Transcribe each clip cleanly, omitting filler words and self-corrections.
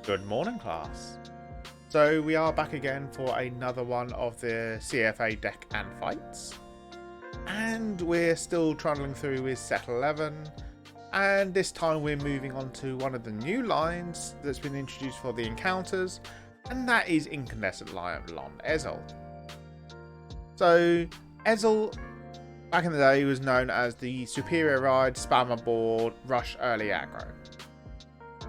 Good morning, class. So we are back again for another one of the CFA deck and fights. And we're still trundling through with set 11. And this time we're moving on to one of the new lines that's been introduced for the encounters. And that is Incandescent Lion Blond Ezel. So Ezel, back in the day, was known as the superior ride, spammer board, rush early aggro.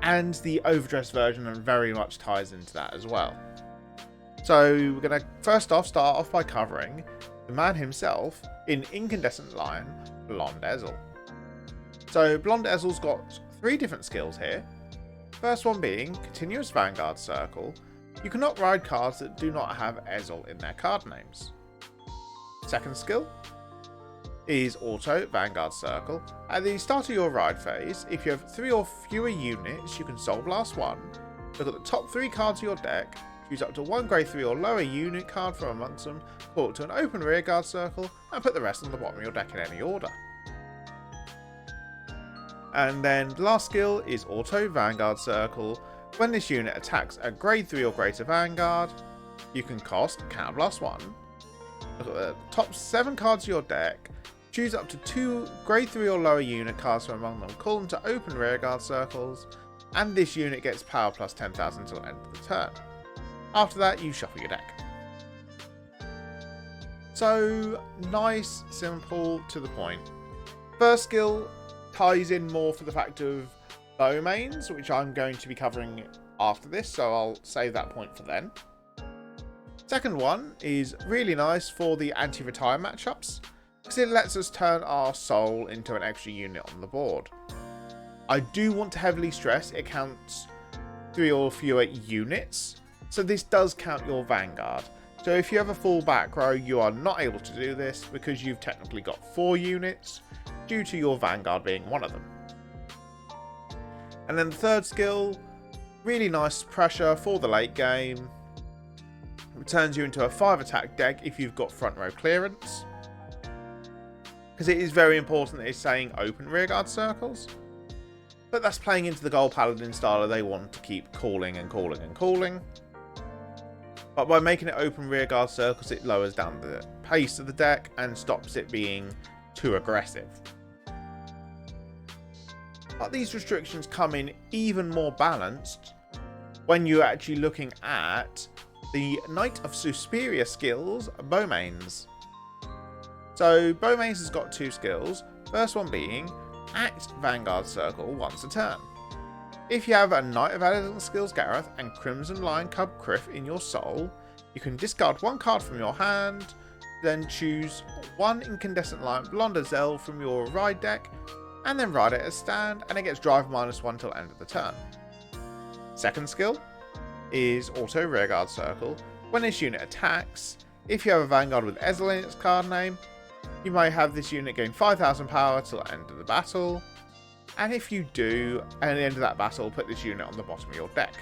And the overdressed version very much ties into that as well. So we're going to first off start off by covering the man himself in Incandescent Lion, Blond Ezel. So Blond Ezel's got 3 different skills here. First one being Continuous Vanguard Circle. You cannot ride cards that do not have Ezel in their card names. Second skill is Auto Vanguard Circle. At the start of your ride phase, if you have 3 or fewer units, you can Soul Blast 1, look at the top 3 cards of your deck, choose up to 1 grade 3 or lower unit card from amongst them, call it to an open rearguard circle, and put the rest on the bottom of your deck in any order. And then the last skill is Auto Vanguard Circle. When this unit attacks a grade 3 or greater Vanguard, you can cost Counter Blast 1, look at the top 7 cards of your deck, choose up to 2 grade 3 or lower unit cards from among them, call them to open rearguard circles, and this unit gets power plus 10,000 until the end of the turn. After that, you shuffle your deck. So, nice, simple, to the point. First skill ties in more for the fact of bow mains, which I'm going to be covering after this, so I'll save that point for then. Second one is really nice for the anti-retire matchups, because it lets us turn our soul into an extra unit on the board. I do want to heavily stress it counts 3 or fewer units, so this does count your Vanguard. So if you have a full back row, you are not able to do this because you've technically got 4 units due to your Vanguard being one of them. And then the third skill, really nice pressure for the late game. It turns you into a 5 attack deck if you've got front row clearance, because it is very important that it's saying open rearguard circles, but that's playing into the Gold Paladin style. They want to keep calling and calling and calling, but by making it open rearguard circles, it lowers down the pace of the deck and stops it being too aggressive. But these restrictions come in even more balanced when you're actually looking at the Knight of Superior Skills Bowmains. So Bowmains has got 2 skills, first one being Act Vanguard Circle once a turn. If you have a Knight of Elegant Skills Gareth and Crimson Lion Cub Criff in your soul, you can discard 1 card from your hand, then choose 1 Incandescent Lion Blond Ezel from your ride deck, and then ride it as stand, and it gets drive -1 till end of the turn. Second skill is Auto Rearguard Circle. When this unit attacks, if you have a Vanguard with Ezel in its card name, you may have this unit gain 5,000 power till the end of the battle, and if you do, at the end of that battle, put this unit on the bottom of your deck.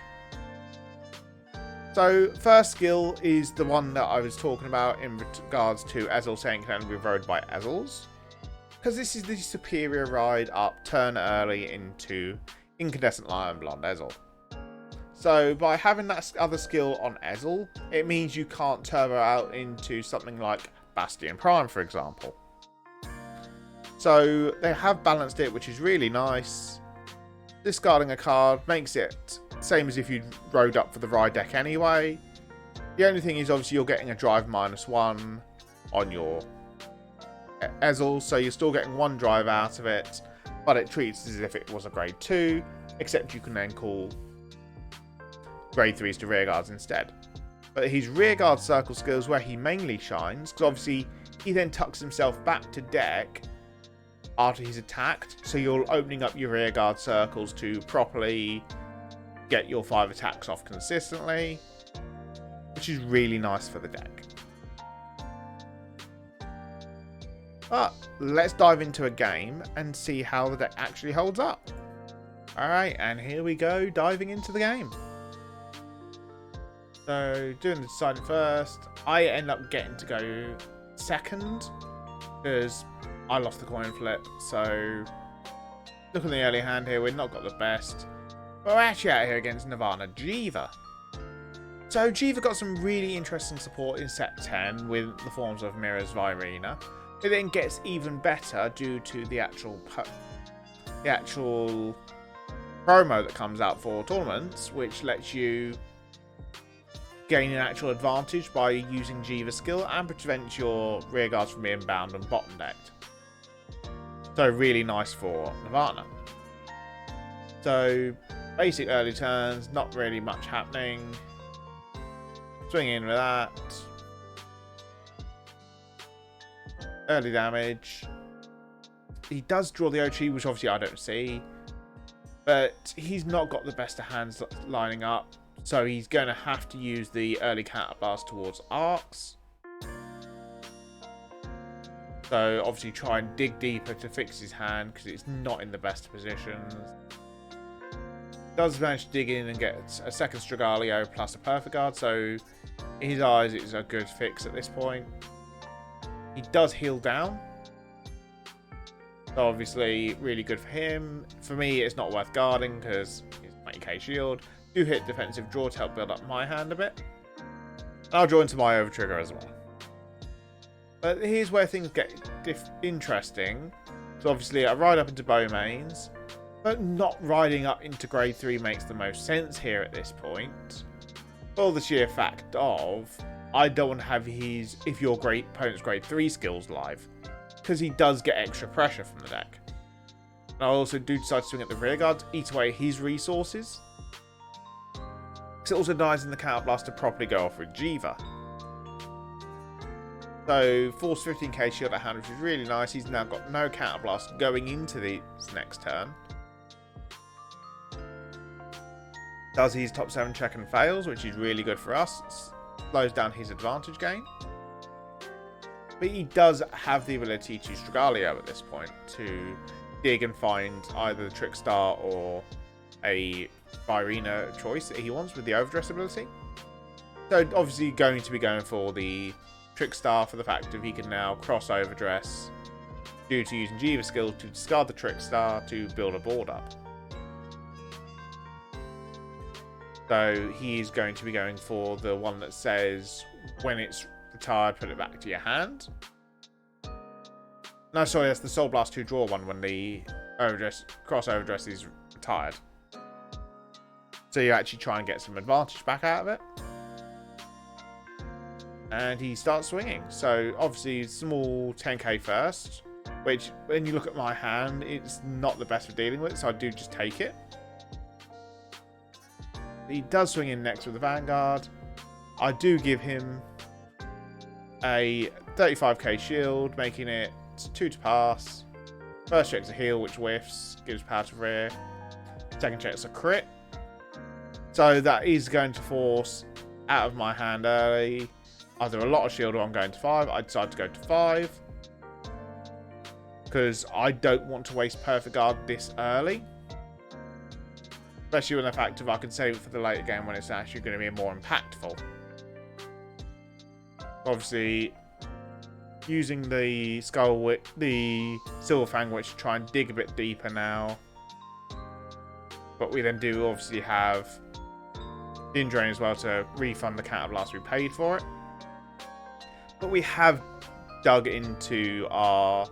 So first skill is the one that I was talking about in regards to Ezel saying it can only be rode by Ezels, because this is the superior ride up turn early into Incandescent Lion Blond Ezel. So by having that other skill on Ezel, it means you can't turbo out into something like Bastion Prime, for example. So they have balanced it, which is really nice. Discarding a card makes it same as if you rode up for the ride deck anyway. The only thing is obviously you're getting a drive -1 on your Ezel, so you're still getting 1 drive out of it, but it treats it as if it was a grade 2, except you can then call grade 3s to rearguards instead. But his rearguard circle skills where he mainly shines, because obviously he then tucks himself back to deck after he's attacked, so you're opening up your rearguard circles to properly get your 5 attacks off consistently, which is really nice for the deck. But let's dive into a game and see how the deck actually holds up. Alright, and here we go, diving into the game. So, doing the deciding first, I end up getting to go second, because I lost the coin flip, so look at the early hand here, we've not got the best. But we're actually out here against Nirvana Jiva. So Jiva got some really interesting support in set 10 with the forms of Mirrors Virina. It then gets even better due to the actual promo that comes out for tournaments, which lets you gain an actual advantage by using Jiva's skill and prevents your rear guards from being bound and bottom decked. So really nice for Nirvana. So basic early turns, not really much happening. Swing in with that. Early damage. He does draw the OT, which obviously I don't see. But he's not got the best of hands lining up. So he's going to have to use the early counterblast towards arcs. So obviously try and dig deeper to fix his hand because it's not in the best positions. Does manage to dig in and get a second Stragaglio plus a Perfect Guard. So in his eyes it's a good fix at this point. He does heal down. So obviously really good for him. For me it's not worth guarding because he's 20k shield. Do hit defensive draw to help build up my hand a bit. And I'll draw into my over trigger as well. But here's where things get interesting. So obviously I ride up into Bowmains, but not riding up into grade 3 makes the most sense here at this point. For the sheer fact of, I don't want to have his, if your opponent's grade 3 skills live, because he does get extra pressure from the deck. And I also do decide to swing at the rear guards, eat away his resources. It also dies in the counterblast to properly go off with Jiva. So force 15k shield at hand, which is really nice. He's now got no counterblast going into this next turn. Does his top 7 check and fails, which is really good for us. Slows down his advantage gain. But he does have the ability to use Stragaglio at this point to dig and find either the Trickstar or a Virina choice that he wants with the Overdress ability. So obviously going to be going for the Trickstar for the fact that he can now cross Overdress due to using Jiva's skill to discard the Trickstar to build a board up. So he's going to be going for the one that says when it's retired, put it back to your hand. No, sorry, that's the Soul Blast 2 draw one when the cross Overdress is retired. So you actually try and get some advantage back out of it. And he starts swinging. So obviously small 10k first, which when you look at my hand, it's not the best for dealing with, so I do just take it. He does swing in next with the Vanguard. I do give him a 35k shield, making it 2 to pass. First check's a heal, which whiffs, gives power to rear. Second check's a crit. So that is going to force out of my hand early. Either a lot of shield or I'm going to 5. I decide to go to 5. Because I don't want to waste Perfect Guard this early. Especially when the fact of I can save it for the later game when it's actually going to be more impactful. Obviously, using the the Silver Fang Witch to try and dig a bit deeper now. But we then do obviously have Din Drain as well to refund the counterblast we paid for it. But we have dug into our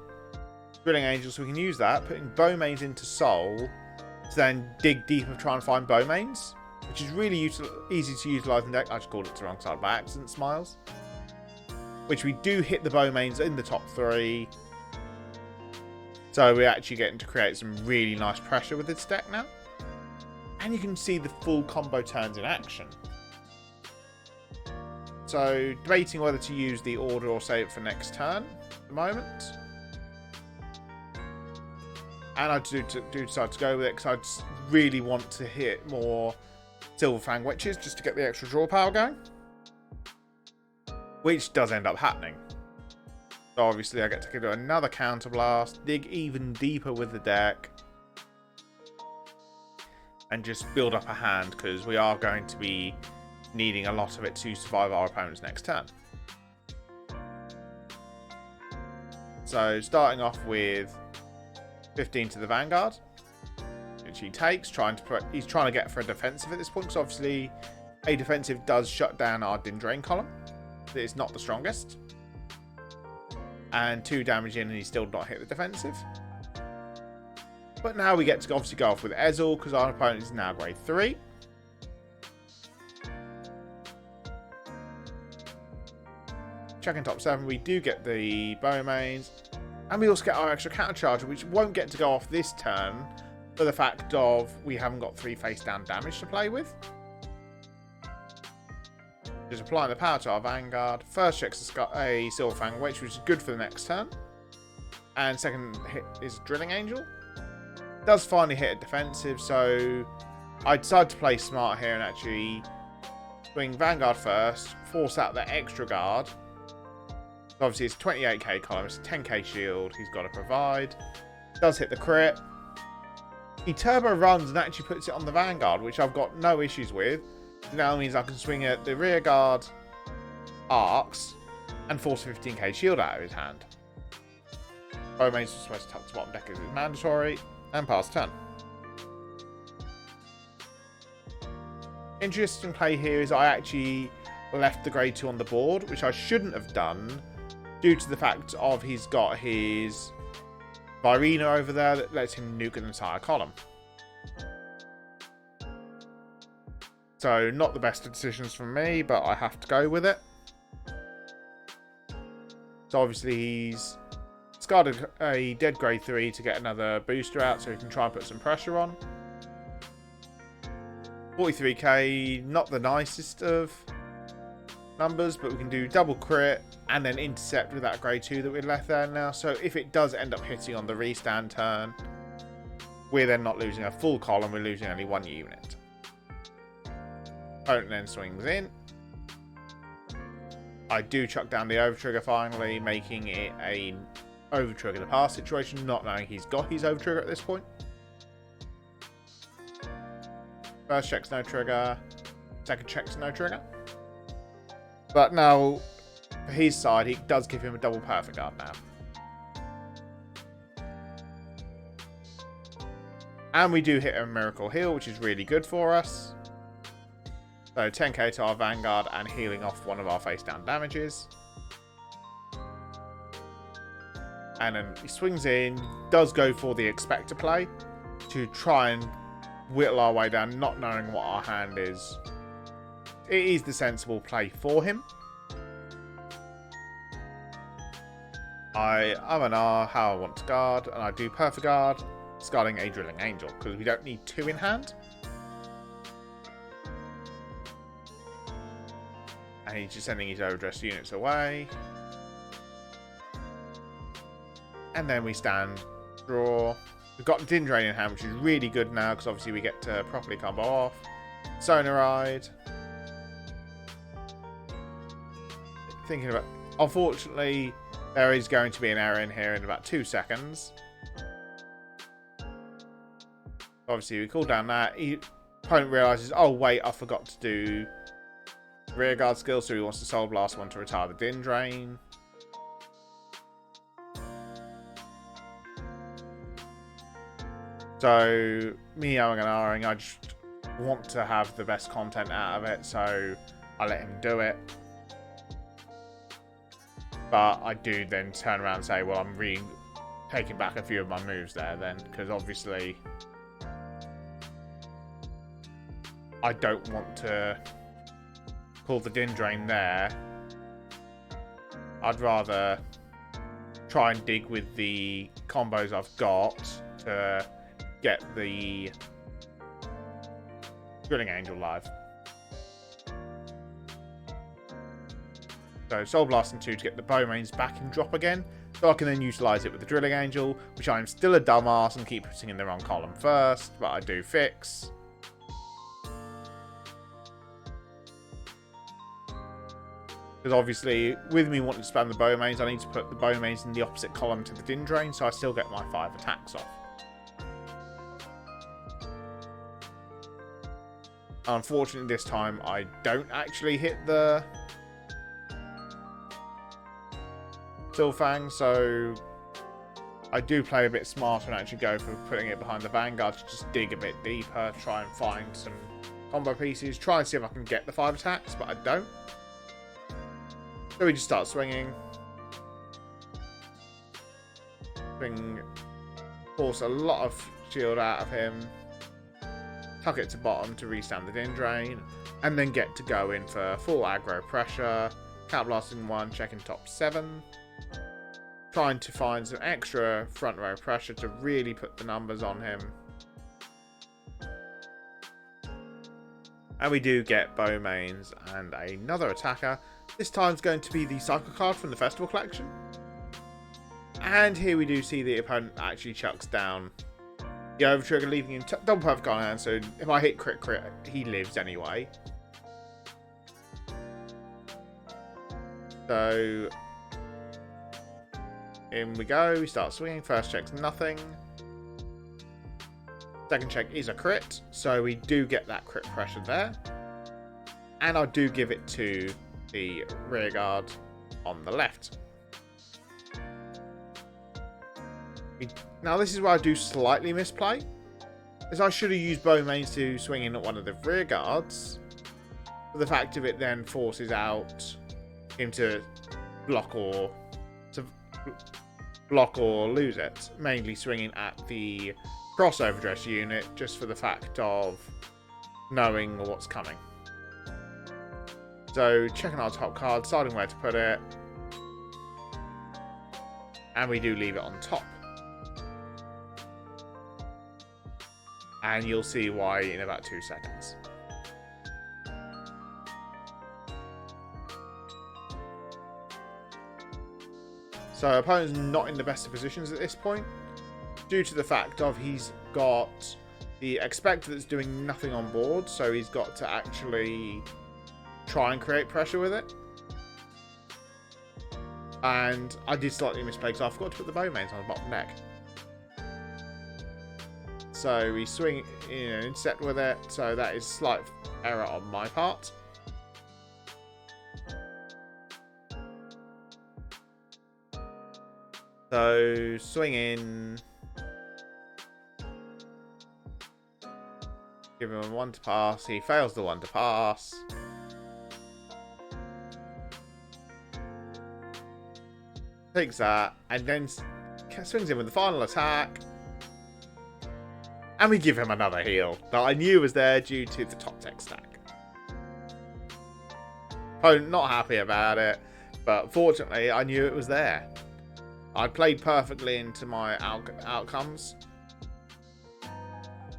Drilling Angel, so we can use that, putting Bowmains into Soul to then dig deeper and try and find Bowmains, which is really easy to utilise in the deck. I just called it the wrong side by accident, Smiles. Which we do hit the Bowmains in the top 3. So we're actually getting to create some really nice pressure with this deck now. And you can see the full combo turns in action. So debating whether to use the order or save it for next turn at the moment. And I do decide to go with it because I just really want to hit more Silver Fang Witches just to get the extra draw power going. Which does end up happening. So obviously I get to do another counterblast, dig even deeper with the deck. And just build up a hand because we are going to be needing a lot of it to survive our opponent's next turn. So starting off with 15 to the Vanguard. damage he takes. He's trying to get for a defensive at this point, because obviously a defensive does shut down our Din Drain column. It's not the strongest. And 2 damage in, and he's still not hit the defensive. But now we get to obviously go off with Ezel, because our opponent is now grade 3. Checking top 7, we do get the Bowmains. And we also get our extra counter charger, which won't get to go off this turn for the fact of we haven't got 3 face down damage to play with. Just applying the power to our Vanguard. First checks a Silver Fang Wedge, which is good for the next turn. And second hit is Drilling Angel. Does finally hit a defensive, so I decided to play smart here and actually swing Vanguard first, force out the extra guard. Obviously, it's 28k column, it's a 10k shield he's got to provide. Does hit the crit. He turbo runs and actually puts it on the Vanguard, which I've got no issues with. It now means I can swing at the rear guard arcs and force a 15k shield out of his hand. Bowmains are supposed to touch the bottom deck as it's mandatory, and pass turn. Interesting play here is I actually left the grade 2 on the board, which I shouldn't have done, due to the fact of he's got his Virina over there that lets him nuke an entire column. So not the best of decisions from me, but I have to go with it. So obviously he's discarded a dead grade 3 to get another booster out so he can try and put some pressure on. 43k, not the nicest of numbers, but we can do double crit and then intercept with that grade 2 that we left there now. So if it does end up hitting on the restand turn, we're then not losing a full column, we're losing only 1 unit. Opponent then swings in. I do chuck down the overtrigger finally, making it a overtrigger to pass situation, not knowing he's got his overtrigger at this point. First check's no trigger, second check's no trigger. But now, for his side, he does give him a double perfect guard now. And we do hit a miracle heal, which is really good for us. So 10k to our Vanguard and healing off one of our face down damages. And then he swings in, does go for the expector play to try and whittle our way down, not knowing what our hand is. It is the sensible play for him. I'm an R how I want to guard, and I do perfect guard, discarding a Drilling Angel, because we don't need 2 in hand. And he's just sending his overdressed units away. And then we stand, draw. We've got Din Drain in hand, which is really good now, because obviously we get to properly combo off. Sonaride. Thinking about, unfortunately, there is going to be an error in here in about 2 seconds. Obviously, we call down that. Opponent realizes, oh wait, I forgot to do rear guard skill, so he wants to Soul Blast one to retire the Din Drain. So, me going and R-ing, I just want to have the best content out of it, so I let him do it. But I do then turn around and say, well, I'm taking back a few of my moves there then, because obviously I don't want to pull the Din Drain there. I'd rather try and dig with the combos I've got to get the Drilling Angel live. So Soul Blast and 2 to get the Bowmains back in drop again, so I can then utilise it with the Drilling Angel, which I'm still a dumbass and keep putting in the wrong column first, but I do fix. Because obviously, with me wanting to spam the Bowmains, I need to put the Bowmains in the opposite column to the Din Drain, so I still get my 5 attacks off. Unfortunately, this time I don't actually hit the Silfang, so I do play a bit smarter and actually go for putting it behind the Vanguard to just dig a bit deeper, try and find some combo pieces, try and see if I can get the 5 attacks, but I don't. So we just start swinging. Force a lot of shield out of him. Tuck it to bottom to restand the Din Drain. And then get to go in for full aggro pressure. Counter blasting 1, checking top 7. Trying to find some extra front row pressure to really put the numbers on him. And we do get Bowmains and another attacker. This time's going to be the cycle card from the Festival Collection. And here we do see the opponent actually chucks down the over trigger, leaving him double perfect on hand. So if I hit crit, he lives anyway. So in we go. We start swinging. First check's nothing. Second check is a crit, so we do get that crit pressure there. And I do give it to the rear guard on the left. Now this is where I do slightly misplay, as I should have used Bowmains to swing in at one of the rear guards. But the fact of it then forces out him to block or lose it. Mainly swinging at the crossover dress unit, just for the fact of knowing what's coming. So checking our top card, deciding where to put it, and we do leave it on top. And you'll see why in about 2 seconds. So opponent's not in the best of positions at this point, due to the fact of he's got the Expector that's doing nothing on board, so he's got to actually try and create pressure with it. And I did slightly misplay because I forgot to put the Bowmains on the bottom deck. So we swing in an intercept with it, so that is a slight error on my part. So swing in, give him a 1 to pass, he fails the 1 to pass. Takes that, and then swings in with the final attack. And we give him another heal that I knew was there due to the top tech stack. Opponent not happy about it, but fortunately I knew it was there. I played perfectly into my outcomes,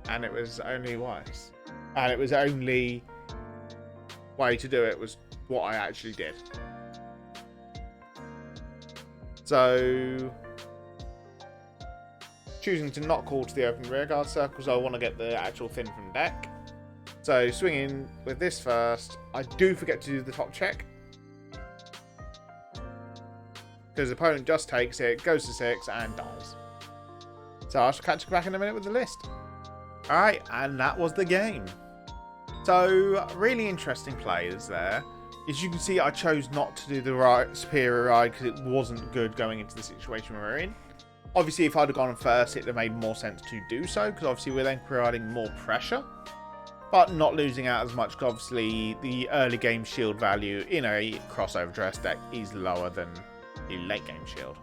and it was only wise. And it was only way to do it was what I actually did. So choosing to not call to the open rearguard circles, I want to get the actual thin from deck. So swinging with this first, I do forget to do the top check, because the opponent just takes it, goes to 6 and dies. So I shall catch you back in a minute with the list. Alright, and that was the game. So really interesting plays there. As you can see, I chose not to do the superior ride because it wasn't good going into the situation we're in. Obviously, if I'd have gone first, it would have made more sense to do so, because obviously we're then providing more pressure, but not losing out as much, because obviously the early game shield value in a crossover dress deck is lower than the late game shield.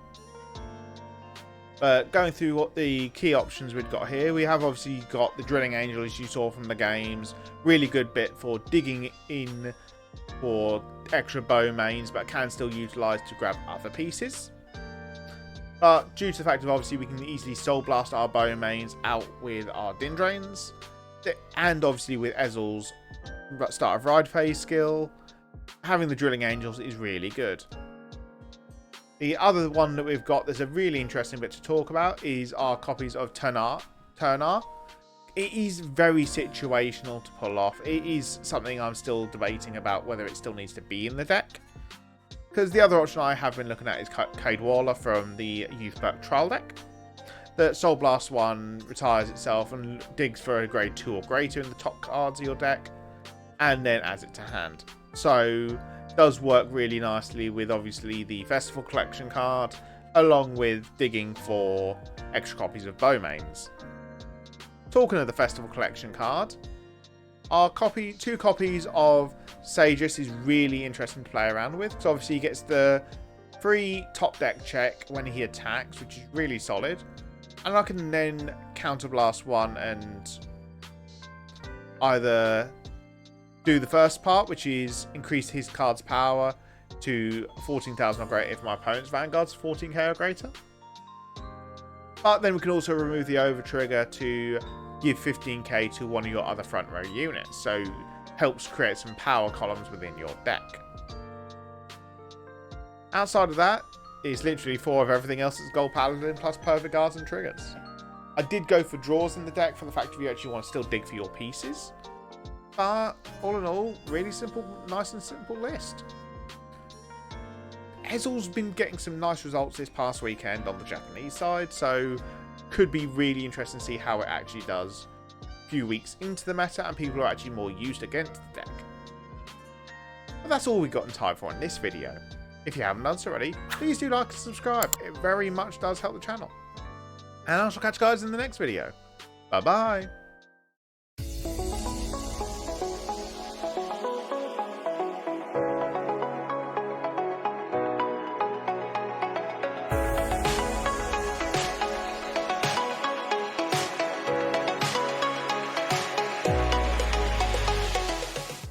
But going through what the key options we've got here, we have obviously got the Drilling Angel, as you saw from the games. Really good bit for digging in for extra Bowmains, but can still utilise to grab other pieces. But due to the fact of obviously we can easily Soul Blast our Bowmains out with our Din Drains, and obviously with Ezel's start of ride phase skill, having the Drilling Angels is really good. The other one that we've got that's a really interesting bit to talk about is our copies of Turnar. It is very situational to pull off. It is something I'm still debating about whether it still needs to be in the deck. Because the other option I have been looking at is Cade Waller from the Youth Perk trial deck. The Soul Blast one retires itself and digs for a grade 2 or greater in the top cards of your deck, and then adds it to hand. So it does work really nicely with obviously the Festival Collection card, along with digging for extra copies of Bowmains. Talking of the Festival Collection card, our two copies of Sages is really interesting to play around with. So obviously he gets the free top deck check when he attacks, which is really solid. And I can then counterblast one and either do the first part, which is increase his card's power to 14,000 or greater if my opponent's Vanguard's 14k or greater. But then we can also remove the over trigger to give 15k to one of your other front row units, so helps create some power columns within your deck. Outside of that, it's literally 4 of everything else that's Gold Paladin plus Perfect Guards and triggers. I did go for draws in the deck for the fact if you actually want to still dig for your pieces. But all in all, really simple, nice and simple list. Ezel's been getting some nice results this past weekend on the Japanese side, so could be really interesting to see how it actually does a few weeks into the meta and people are actually more used against the deck. But that's all we've got in time for in this video. If you haven't done so already, please do like and subscribe. It very much does help the channel. And I shall catch you guys in the next video. Bye bye.